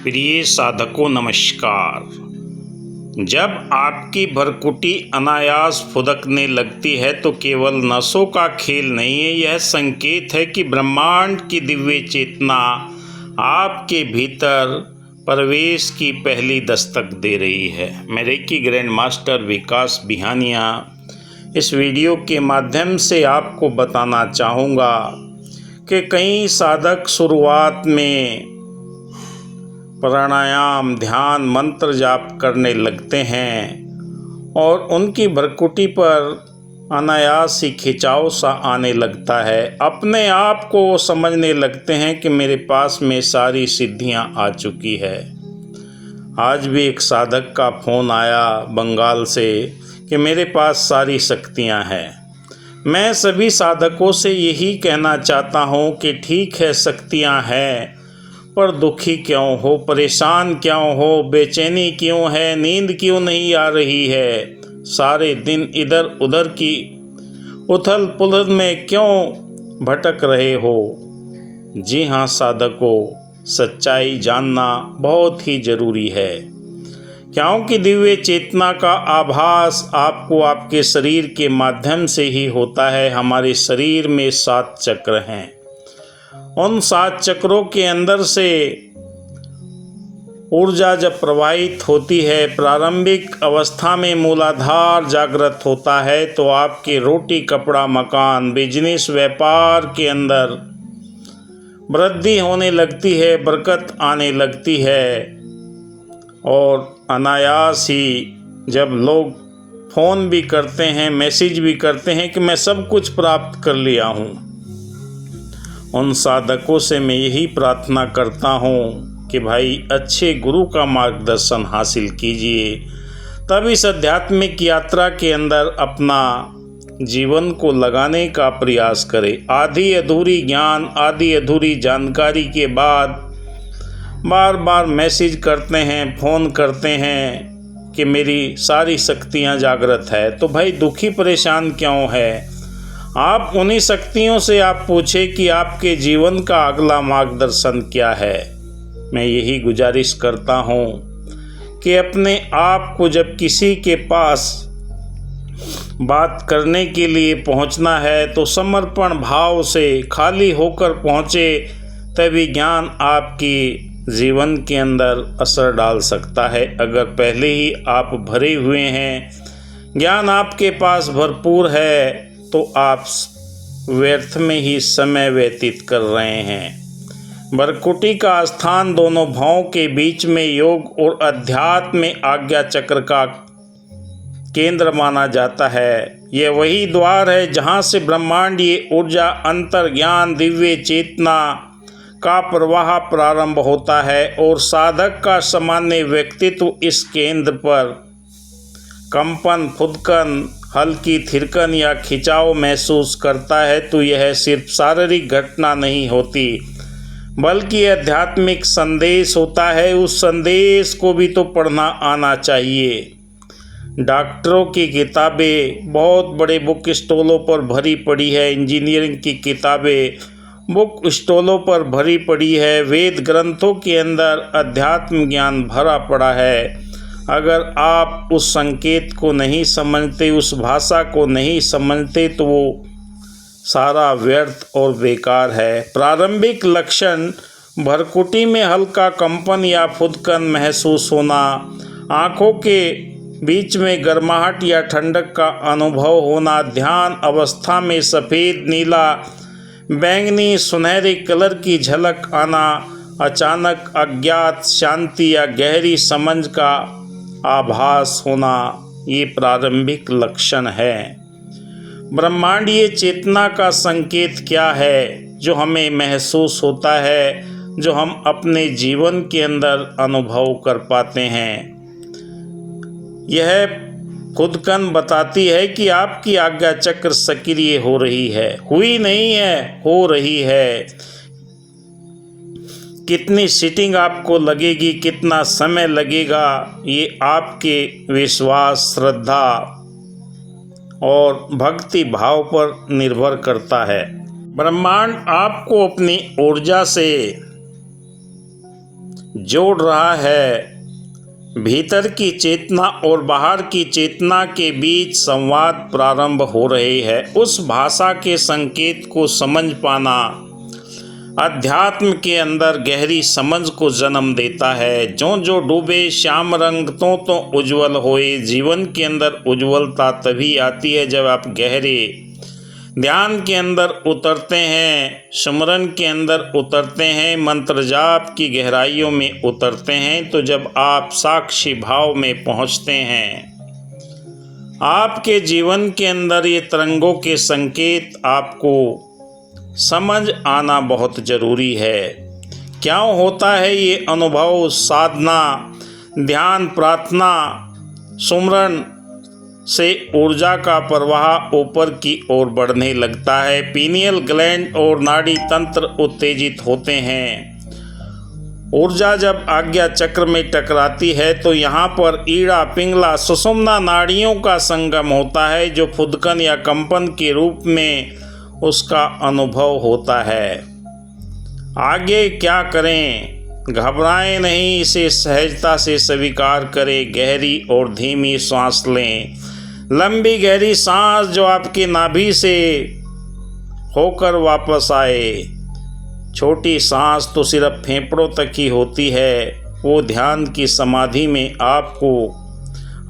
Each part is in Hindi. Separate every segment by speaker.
Speaker 1: प्रिय साधकों नमस्कार। जब आपकी भरकुटी अनायास फुदकने लगती है तो केवल नसों का खेल नहीं है, यह संकेत है कि ब्रह्मांड की दिव्य चेतना आपके भीतर प्रवेश की पहली दस्तक दे रही है। मैं रेकी ग्रैंड मास्टर विकास बिहानिया इस वीडियो के माध्यम से आपको बताना चाहूँगा कि कई साधक शुरुआत में प्राणायाम, ध्यान, मंत्र जाप करने लगते हैं और उनकी भरकुटी पर अनायास ही खिंचाव सा आने लगता है। अपने आप को समझने लगते हैं कि मेरे पास में सारी सिद्धियां आ चुकी है। आज भी एक साधक का फ़ोन आया बंगाल से कि मेरे पास सारी शक्तियां हैं। मैं सभी साधकों से यही कहना चाहता हूं कि ठीक है, शक्तियां हैं, पर दुखी क्यों हो, परेशान क्यों हो, बेचैनी क्यों है, नींद क्यों नहीं आ रही है, सारे दिन इधर उधर की उथल पुथल में क्यों भटक रहे हो। जी हाँ साधकों, सच्चाई जानना बहुत ही ज़रूरी है, क्योंकि दिव्य चेतना का आभास आपको आपके शरीर के माध्यम से ही होता है। हमारे शरीर में 7 चक्र हैं। उन 7 चक्रों के अंदर से ऊर्जा जब प्रवाहित होती है, प्रारंभिक अवस्था में मूलाधार जागृत होता है तो आपके रोटी कपड़ा मकान बिजनेस व्यापार के अंदर वृद्धि होने लगती है, बरकत आने लगती है। और अनायास ही जब लोग फ़ोन भी करते हैं, मैसेज भी करते हैं कि मैं सब कुछ प्राप्त कर लिया हूँ, उन साधकों से मैं यही प्रार्थना करता हूँ कि भाई अच्छे गुरु का मार्गदर्शन हासिल कीजिए, तब इस आध्यात्मिक यात्रा के अंदर अपना जीवन को लगाने का प्रयास करें। आधी अधूरी ज्ञान, आधी अधूरी जानकारी के बाद बार बार मैसेज करते हैं, फ़ोन करते हैं कि मेरी सारी शक्तियाँ जागृत है, तो भाई दुखी परेशान क्यों है। आप उन्हीं शक्तियों से आप पूछें कि आपके जीवन का अगला मार्गदर्शन क्या है। मैं यही गुजारिश करता हूँ कि अपने आप को जब किसी के पास बात करने के लिए पहुँचना है तो समर्पण भाव से खाली होकर पहुँचे, तभी ज्ञान आपकी जीवन के अंदर असर डाल सकता है। अगर पहले ही आप भरे हुए हैं, ज्ञान आपके पास भरपूर है, तो आप व्यर्थ में ही समय व्यतीत कर रहे हैं। भरकुटी का स्थान दोनों भावों के बीच में योग और अध्यात्म में आज्ञा चक्र का केंद्र माना जाता है। यह वही द्वार है जहाँ से ब्रह्मांडीय ऊर्जा, अंतर ज्ञान, दिव्य चेतना का प्रवाह प्रारंभ होता है और साधक का सामान्य व्यक्तित्व इस केंद्र पर कंपन, फुदकन, हल्की थिरकन या खिंचाव महसूस करता है, तो यह सिर्फ शारीरिक घटना नहीं होती बल्कि आध्यात्मिक संदेश होता है। उस संदेश को भी तो पढ़ना आना चाहिए। डॉक्टरों की किताबें बहुत बड़े बुक स्टॉलों पर भरी पड़ी है, इंजीनियरिंग की किताबें बुक स्टॉलों पर भरी पड़ी है, वेद ग्रंथों के अंदर अध्यात्म ज्ञान भरा पड़ा है। अगर आप उस संकेत को नहीं समझते, उस भाषा को नहीं समझते, तो वो सारा व्यर्थ और बेकार है। प्रारंभिक लक्षण भरकुटी में हल्का कंपन या फुदकन महसूस होना, आँखों के बीच में गर्माहट या ठंडक का अनुभव होना, ध्यान अवस्था में सफ़ेद, नीला, बैंगनी, सुनहरे कलर की झलक आना, अचानक अज्ञात शांति या गहरी समझ का आभास होना, ये प्रारंभिक लक्षण है। ब्रह्मांडीय चेतना का संकेत क्या है जो हमें महसूस होता है, जो हम अपने जीवन के अंदर अनुभव कर पाते हैं। यह खुदकन बताती है कि आपकी आज्ञा चक्र सक्रिय हो रही है, हुई नहीं है, हो रही है। कितनी सीटिंग आपको लगेगी, कितना समय लगेगा, ये आपके विश्वास, श्रद्धा और भक्ति भाव पर निर्भर करता है। ब्रह्मांड आपको अपनी ऊर्जा से जोड़ रहा है। भीतर की चेतना और बाहर की चेतना के बीच संवाद प्रारंभ हो रहे हैं। उस भाषा के संकेत को समझ पाना अध्यात्म के अंदर गहरी समझ को जन्म देता है। जो जो डूबे श्याम रंग तो उज्जवल होए। जीवन के अंदर उज्ज्वलता तभी आती है जब आप गहरे ध्यान के अंदर उतरते हैं, सुमरन के अंदर उतरते हैं, मंत्र जाप की गहराइयों में उतरते हैं। तो जब आप साक्षी भाव में पहुंचते हैं, आपके जीवन के अंदर ये तरंगों के संकेत आपको समझ आना बहुत ज़रूरी है। क्या होता है ये अनुभव? साधना, ध्यान, प्रार्थना, सुमरन से ऊर्जा का प्रवाह ऊपर की ओर बढ़ने लगता है। पीनियल ग्लैंड और नाड़ी तंत्र उत्तेजित होते हैं। ऊर्जा जब आज्ञा चक्र में टकराती है तो यहाँ पर ईड़ा, पिंगला, सुषुम्ना नाड़ियों का संगम होता है, जो फुदकन या कंपन के रूप में उसका अनुभव होता है। आगे क्या करें? घबराएं नहीं, इसे सहजता से स्वीकार करें। गहरी और धीमी सांस लें। लंबी गहरी सांस जो आपकी नाभि से होकर वापस आए। छोटी सांस तो सिर्फ फेफड़ों तक ही होती है। वो ध्यान की समाधि में आपको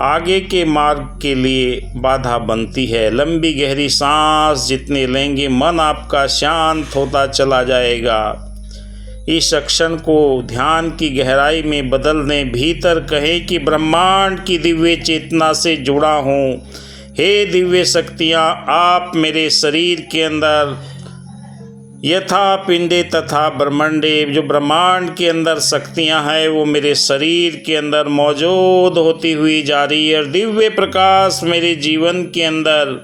Speaker 1: आगे के मार्ग के लिए बाधा बनती है। लंबी गहरी सांस जितने लेंगे मन आपका शांत होता चला जाएगा। इस क्षण को ध्यान की गहराई में बदल दें। भीतर कहें कि ब्रह्मांड की दिव्य चेतना से जुड़ा हूँ। हे दिव्य शक्तियाँ, आप मेरे शरीर के अंदर यथा पिंडे तथा ब्रह्मांडे, जो ब्रह्मांड के अंदर शक्तियाँ हैं वो मेरे शरीर के अंदर मौजूद होती हुई जा रही है। और दिव्य प्रकाश मेरे जीवन के अंदर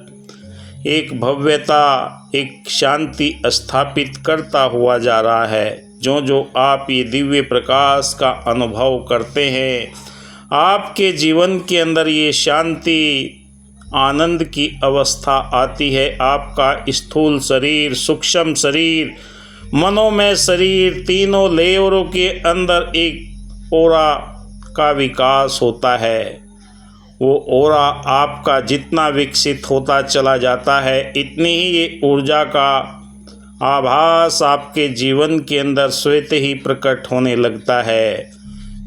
Speaker 1: एक भव्यता, एक शांति स्थापित करता हुआ जा रहा है। जो जो आप ये दिव्य प्रकाश का अनुभव करते हैं, आपके जीवन के अंदर ये शांति, आनंद की अवस्था आती है। आपका स्थूल शरीर, सूक्ष्म शरीर, मनोमय शरीर, तीनों लेयरों के अंदर एक ओरा का विकास होता है। वो ओरा आपका जितना विकसित होता चला जाता है, इतनी ही ये ऊर्जा का आभास आपके जीवन के अंदर स्वतः ही प्रकट होने लगता है।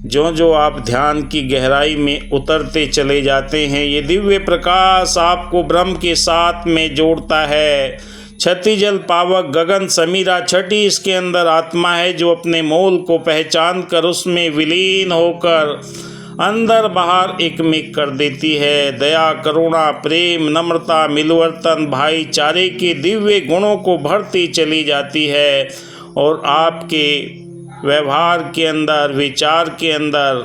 Speaker 1: जो जो आप ध्यान की गहराई में उतरते चले जाते हैं, ये दिव्य प्रकाश आपको ब्रह्म के साथ में जोड़ता है। छठी जल पावक गगन समीरा, छठी इसके अंदर आत्मा है जो अपने मूल को पहचान कर उसमें विलीन होकर अंदर बाहर एकमिक कर देती है। दया, करुणा, प्रेम, नम्रता, मिलवर्तन, भाईचारे के दिव्य गुणों को भरती चली जाती है और आपके व्यवहार के अंदर, विचार के अंदर,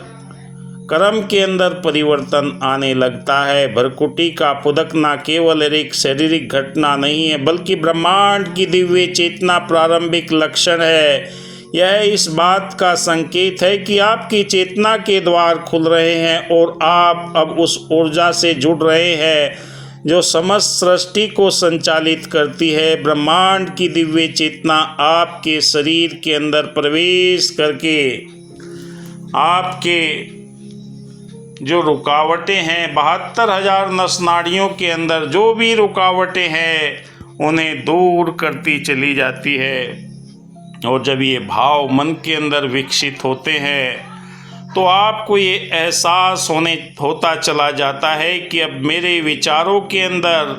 Speaker 1: कर्म के अंदर परिवर्तन आने लगता है। भरकुटी का फुदकना केवल एक शारीरिक घटना नहीं है, बल्कि ब्रह्मांड की दिव्य चेतना प्रारंभिक लक्षण है। यह इस बात का संकेत है कि आपकी चेतना के द्वार खुल रहे हैं और आप अब उस ऊर्जा से जुड़ रहे हैं जो समस्त सृष्टि को संचालित करती है। ब्रह्मांड की दिव्य चेतना आपके शरीर के अंदर प्रवेश करके आपके जो रुकावटें हैं, 72,000 नस नाड़ियों के अंदर जो भी रुकावटें हैं उन्हें दूर करती चली जाती है। और जब ये भाव मन के अंदर विकसित होते हैं तो आपको ये एहसास होता चला जाता है कि अब मेरे विचारों के अंदर,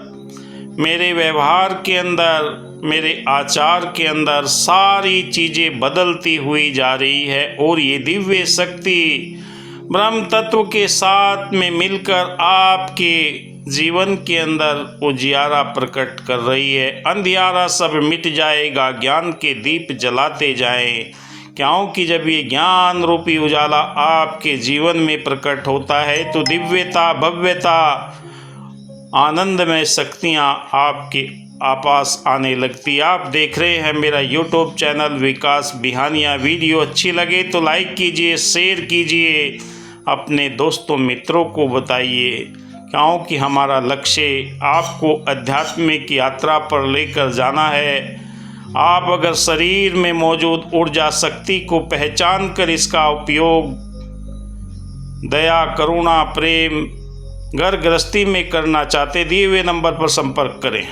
Speaker 1: मेरे व्यवहार के अंदर, मेरे आचार के अंदर सारी चीज़ें बदलती हुई जा रही है। और ये दिव्य शक्ति ब्रह्म तत्व के साथ में मिलकर आपके जीवन के अंदर उजियारा प्रकट कर रही है। अंधियारा सब मिट जाएगा, ज्ञान के दीप जलाते जाएं। क्योंकि जब ये ज्ञान रूपी उजाला आपके जीवन में प्रकट होता है तो दिव्यता, भव्यता, आनंदमय शक्तियाँ आपके आपास आने लगती। आप देख रहे हैं मेरा यूट्यूब चैनल विकास बिहानिया। वीडियो अच्छी लगे तो लाइक कीजिए, शेयर कीजिए, अपने दोस्तों मित्रों को बताइए, क्योंकि हमारा लक्ष्य आपको आध्यात्मिक यात्रा पर लेकर जाना है। आप अगर शरीर में मौजूद ऊर्जा शक्ति को पहचान कर इसका उपयोग दया, करुणा, प्रेम, घर गृहस्थी में करना चाहते, दिए हुए नंबर पर संपर्क करें।